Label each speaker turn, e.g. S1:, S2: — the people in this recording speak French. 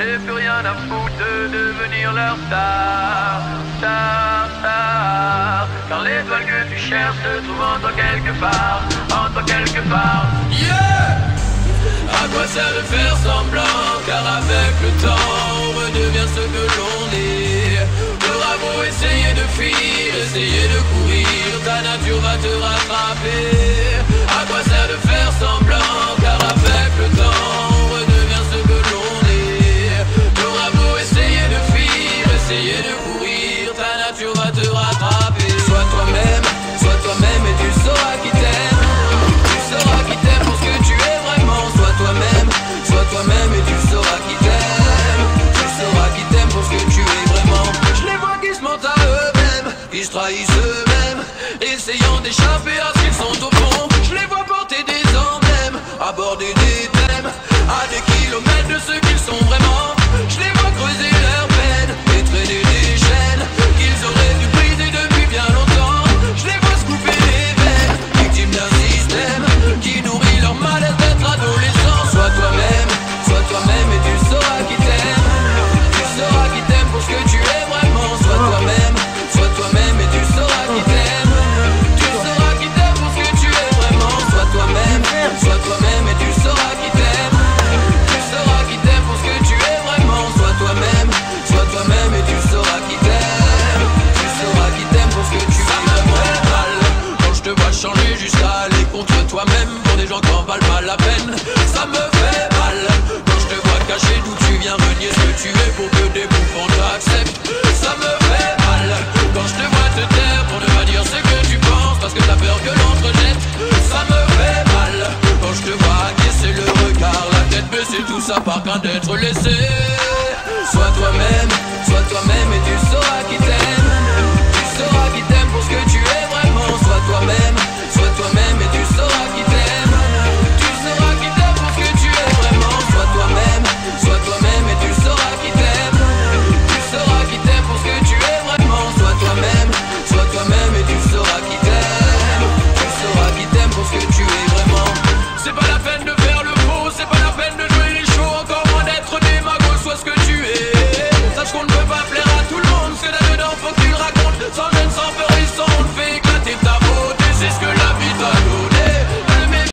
S1: et plus rien à foutre de devenir leur star, star, star. Car l'étoile que tu cherches se trouve en toi quelque part, en toi quelque part. Yeah! À quoi sert de faire semblant, car avec le temps on redevient ce que l'on est. Bravo, essayer de fuir, essayer de courir, ta nature va te rattraper. À quoi sert de faire semblant, car avec le temps on redevient ce que l'on est. Bravo, essayer de fuir, essayer de courir, ta nature va te rattraper. Sois toi-même et tu sauras qui t'aime. Tu sauras qui t'aime pour ce que tu es vraiment. Sois toi-même et tu sauras qui t'aime. Tu sauras qui t'aime pour ce que tu es vraiment. Je les vois qui se mentent à eux-mêmes, qui se trahissent eux-mêmes, essayant d'échapper à ce qu'ils sont au fond. Je les vois porter des emblèmes, aborder des thèmes à des kilomètres de ce qu'ils sont vraiment. Je les vois creuser leur peine et traîner des chaînes qu'ils auraient dû briser depuis bien longtemps. Je les vois se couper les veines, victimes d'un système qui nourrit leur mal-être d'être adolescent. Sois toi-même et tu sauras qui t'aime. Tu sauras qui t'aime pour ce que tu es vraiment. Sois toi-même et tu sauras qui t'aime. Tu sauras qui t'aime pour ce que tu es vraiment. Sois toi-même et tu sauras qui t'aime. Tu sauras qui t'aime pour ce que tu es vraiment. Sois toi-même et tu sauras qui t'aime. Tu sauras qui t'aime pour ce que tu es vraiment. Mal quand je te vois changer jusqu'à aller contre toi-même pour des gens qui en valent pas la peine. Ça me fait mal quand je te vois cacher d'où tu viens, renier ce que tu es pour que des bouffons t'acceptent. Ça me fait mal quand je te vois te taire pour ne pas dire ce que tu penses parce que t'as peur que l'on te rejette. Ça me fait mal quand je te vois acquiescer le regard, la tête baissée, tout ça par crainte d'être laissé. Sois toi-même et tu sauras qui t'aime. Tu sauras qui t'aime pour ce que tu es vraiment. Sois toi-même et tu sauras qui t'aime. Tu sauras qui t'aime pour ce que tu es vraiment. Sois toi-même et tu sauras qui t'aime. Tu sauras qui t'aime pour ce que tu es vraiment. Sois toi-même et tu sauras qui t'aime. Tu sauras qui t'aime pour ce que tu es vraiment. C'est pas la peine de faire le faux, c'est pas la peine de jouer les shows, encore moins d'être démago. Sois ce que tu es, sache qu'on ne peut